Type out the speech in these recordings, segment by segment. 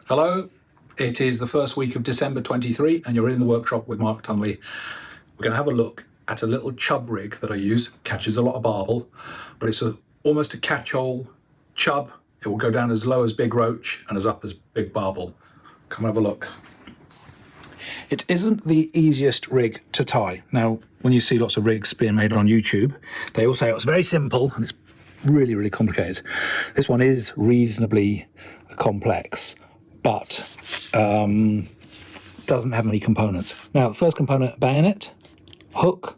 Hello, it is the first week of December 23 and you're in the workshop with Mark Tunley. We're going to have a look at a little Chub rig that I use. Catches a lot of Barbel, but it's almost a catch-all Chub. It will go down as low as big Roach and as up as big Barbel. Come have a look. It isn't the easiest rig to tie. Now, when you see lots of rigs being made on YouTube, they all say it's very simple and it's really, really complicated. This one is reasonably complex, but doesn't have many components. Now, the first component, bayonet, hook,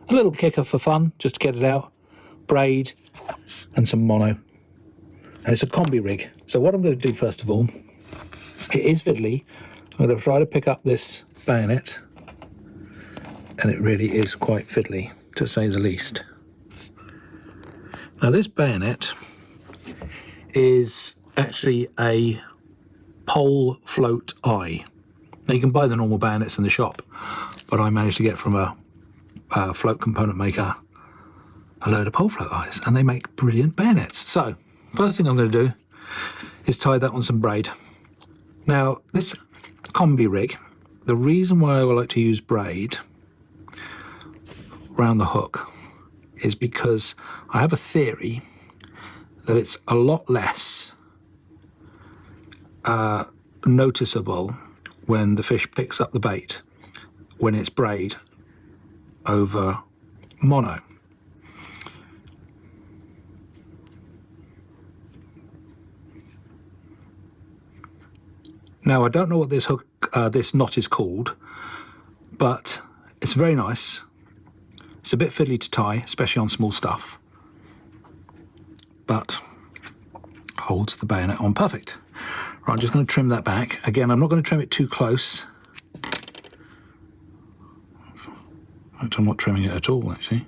a little kicker for fun, just to get it out, braid, and some mono. And it's a combi rig. So what I'm going to do first of all, it is fiddly. I'm going to try to pick up this bayonet, and it really is quite fiddly, to say the least. Now this bayonet is actually a pole float eye. Now you can buy the normal bayonets in the shop, but I managed to get from a float component maker a load of pole float eyes, and they make brilliant bayonets. So first thing I'm going to do is tie that on some braid. Now this combi rig, the reason why I like to use braid around the hook is because I have a theory that it's a lot less noticeable when the fish picks up the bait when it's braid over mono. Now I don't know what this hook, this knot is called, but it's very nice. It's a bit fiddly to tie, especially on small stuff, but holds the bayonet on perfect. Right, I'm just going to trim that back. Again, I'm not going to trim it too close. In fact, I'm not trimming it at all, actually.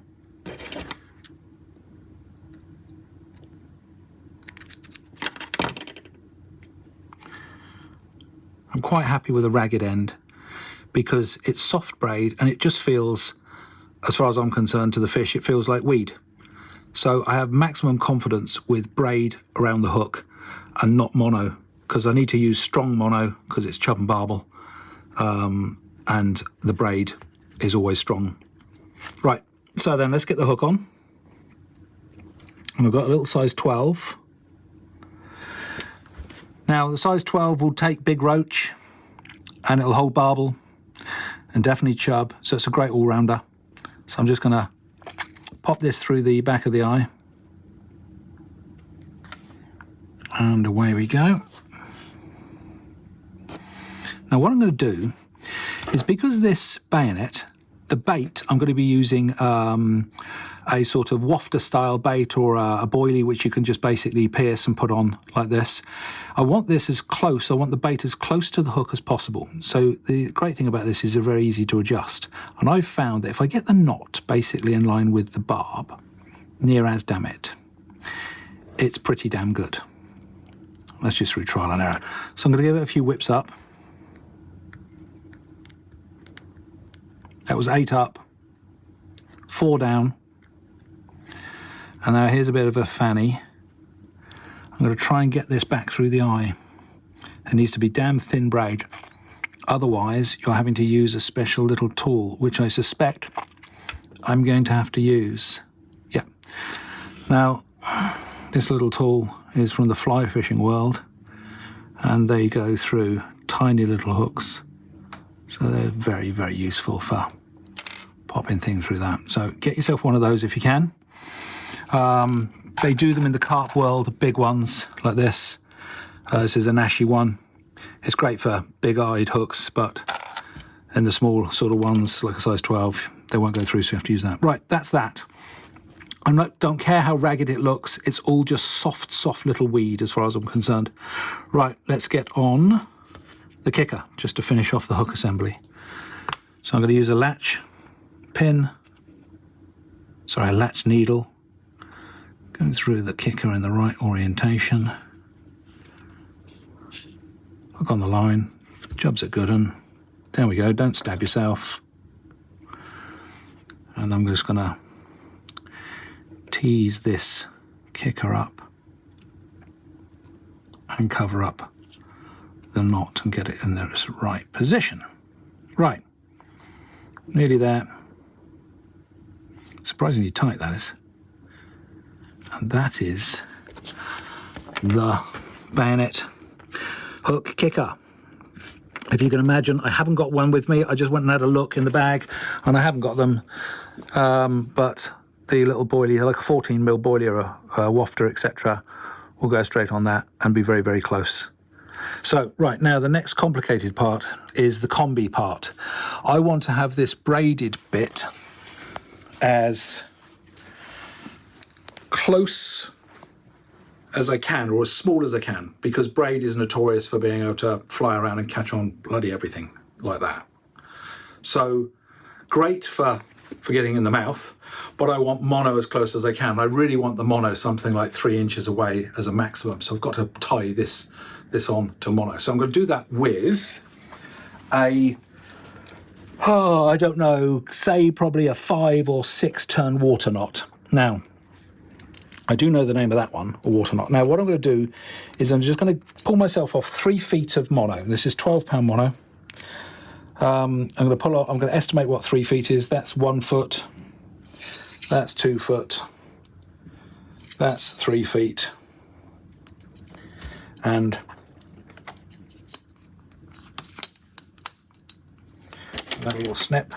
I'm quite happy with a ragged end because it's soft braid and it just feels, as far as I'm concerned, to the fish, it feels like weed. So I have maximum confidence with braid around the hook and not mono, because I need to use strong mono because it's Chub and Barbel, and the braid is always strong. Right, so then let's get the hook on. And I've got a little size 12. Now the size 12 will take big Roach and it'll hold Barbel and definitely Chub, so it's a great all-rounder. So I'm just going to pop this through the back of the eye. And away we go. Now what I'm going to do is, because this bayonet, the bait, I'm going to be using a sort of wafter style bait or a boilie, which you can just basically pierce and put on like this. I want this as close, I want the bait as close to the hook as possible. So the great thing about this is they're very easy to adjust. And I've found that if I get the knot basically in line with the barb, near as damn it, it's pretty damn good. Let's just through trial and error. So I'm going to give it a few whips up. That was 8 up, 4 down. And now here's a bit of a fanny. I'm going to try and get this back through the eye. It needs to be damn thin braid. Otherwise, you're having to use a special little tool, which I suspect I'm going to have to use. Yeah. Now, this little tool is from the fly fishing world, and they go through tiny little hooks. So they're very, very useful for popping things through that. So get yourself one of those if you can. They do them in the carp world, big ones like this. This is a Nashi one. It's great for big-eyed hooks, but in the small sort of ones, like a size 12, they won't go through, so you have to use that. Right, that's that. I don't care how ragged it looks. It's all just soft, soft little weed as far as I'm concerned. Right, let's get on the kicker, just to finish off the hook assembly. So I'm going to use a latch pin, sorry, a latch needle, going through the kicker in the right orientation. Hook on the line, job's a good one. There we go, don't stab yourself. And I'm just going to tease this kicker up and cover up the knot and get it in the right position. Right, nearly there. Surprisingly tight, that is. And that is the bayonet hook kicker. If you can imagine, I haven't got one with me. I just went and had a look in the bag, and I haven't got them. But the little boilie, like a 14mm boilie or a wafter, etc., will go straight on that and be very, very close. So, right, now the next complicated part is the combi part. I want to have this braided bit as close as I can, or as small as I can, because braid is notorious for being able to fly around and catch on bloody everything like that. So, great for getting in the mouth, but I want mono as close as I can. I really want the mono something like 3 inches away as a maximum, so I've got to tie this on to mono. So I'm going to do that with a, I don't know, say probably a 5 or 6 turn water knot. Now, I do know the name of that one, a water knot. Now, what I'm going to do is I'm just going to pull myself off 3 feet of mono. This is 12-pound mono. I'm going to pull off, I'm going to estimate what 3 feet is. That's 1 foot. That's 2 foot. That's 3 feet. And that little snip.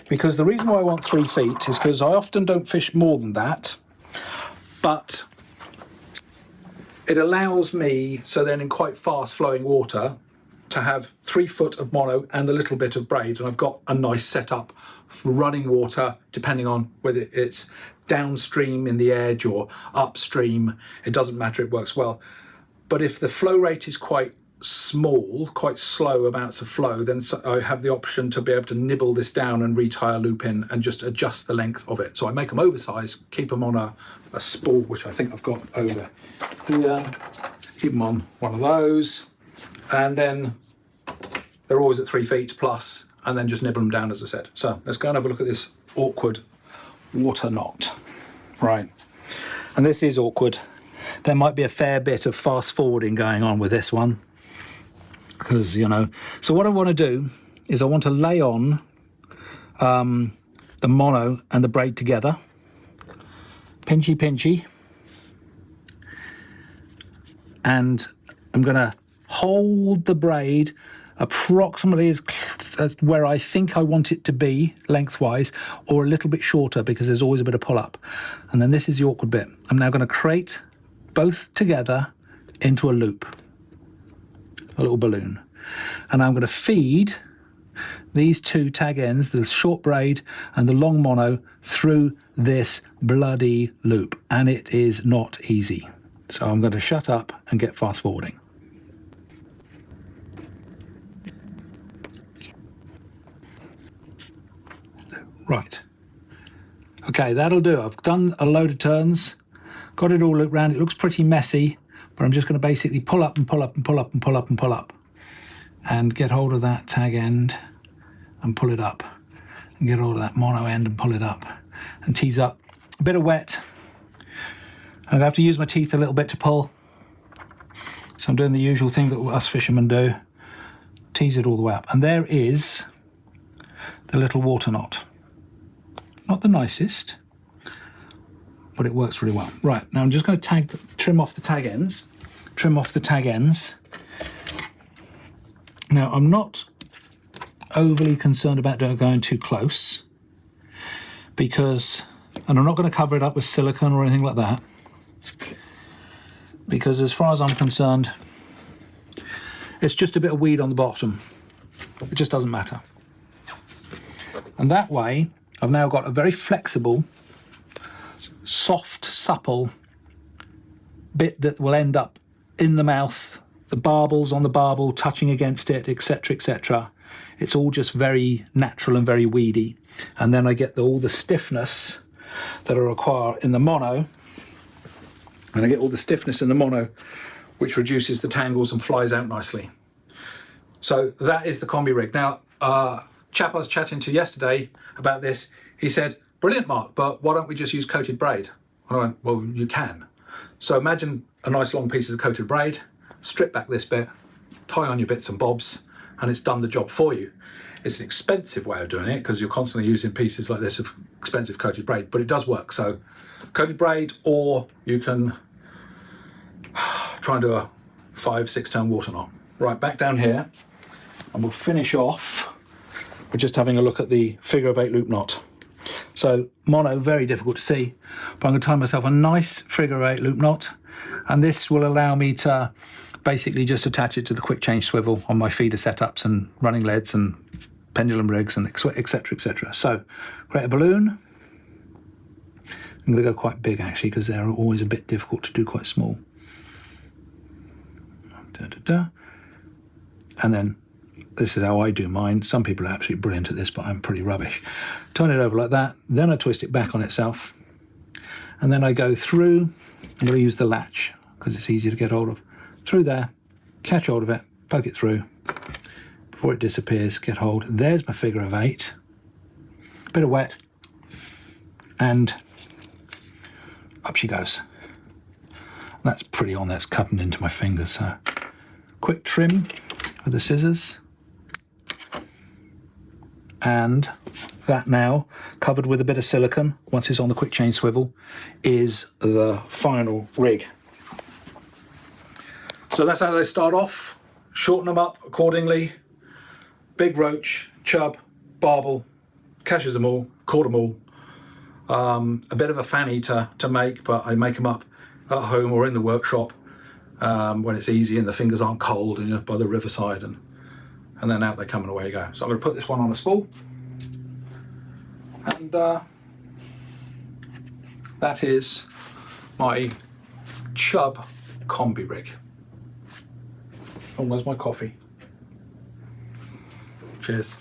Because the reason why I want 3 feet is because I often don't fish more than that, but it allows me, so then in quite fast flowing water, to have 3 foot of mono and a little bit of braid, and I've got a nice setup for running water, depending on whether it's downstream in the edge or upstream. It doesn't matter, it works well. But if the flow rate is quite small, quite slow amounts of flow, then I have the option to be able to nibble this down and retie a loop in and just adjust the length of it. So I make them oversized, keep them on a spool, which I think I've got over here, keep them on one of those, and then they're always at 3 feet plus, and then just nibble them down, as I said. So let's go and have a look at this awkward water knot. Right, and this is awkward. There might be a fair bit of fast forwarding going on with this one, because, you know, so what I want to do is I want to lay on the mono and the braid together, pinchy pinchy, and I'm going to hold the braid approximately as where I think I want it to be lengthwise, or a little bit shorter, because there's always a bit of pull up. And then this is the awkward bit. I'm now going to crate both together into a loop, a little balloon, and I'm going to feed these 2 tag ends, the short braid and the long mono, through this bloody loop, and it is not easy. So I'm going to shut up and get fast forwarding. Right, okay, that'll do. I've done a load of turns, got it all looped round. It looks pretty messy, but I'm just going to basically pull up and pull up and pull up and pull up and pull up, and get hold of that tag end and pull it up, and get hold of that mono end and pull it up, and tease up. A bit of wet. I'm going to have to use my teeth a little bit to pull, so I'm doing the usual thing that us fishermen do, tease it all the way up. And there is the little water knot. Not the nicest, but it works really well. Right, now I'm just going to trim off the tag ends. Trim off the tag ends. Now, I'm not overly concerned about going too close, because, and I'm not going to cover it up with silicone or anything like that, because as far as I'm concerned, it's just a bit of weed on the bottom. It just doesn't matter. And that way, I've now got a very flexible, soft, supple bit that will end up in the mouth, the barbels on the barbel touching against it, etc., etc. It's all just very natural and very weedy. And then I get all the stiffness that I require in the mono, and I get all the stiffness in the mono, which reduces the tangles and flies out nicely. So that is the combi rig. Now, chap I was chatting to yesterday about this, he said, brilliant, Mark, but why don't we just use coated braid? And I went, well, you can. So imagine a nice long piece of coated braid, strip back this bit, tie on your bits and bobs, and it's done the job for you. It's an expensive way of doing it because you're constantly using pieces like this of expensive coated braid, but it does work. So coated braid, or you can try and do a 5-6 turn water knot. Right, back down here, and we'll finish off with just having a look at the figure of 8 loop knot. So mono, very difficult to see, but I'm going to tie myself a nice figure of 8 loop knot, and this will allow me to basically just attach it to the quick change swivel on my feeder setups and running leads and pendulum rigs and etc, etc. So create a balloon. I'm going to go quite big actually because they're always a bit difficult to do quite small. And then this is how I do mine. Some people are absolutely brilliant at this, but I'm pretty rubbish. Turn it over like that, then I twist it back on itself, and then I go through. I'm going to use the latch because it's easier to get hold of. Through there, catch hold of it, poke it through. Before it disappears, get hold. There's my figure of 8. Bit of wet, and up she goes. That's pretty on there, it's cutting into my fingers. So quick trim with the scissors. And that now, covered with a bit of silicone, once it's on the quick change swivel, is the final rig. So that's how they start off. Shorten them up accordingly. Big Roach, Chub, Barbel, catches them all, caught them all. A bit of a fanny to make, but I make them up at home or in the workshop when it's easy and the fingers aren't cold and you're by the riverside, and then out they come and away you go. So I'm going to put this one on a spool, and that is my Chub combi rig. And where's my coffee? Cheers.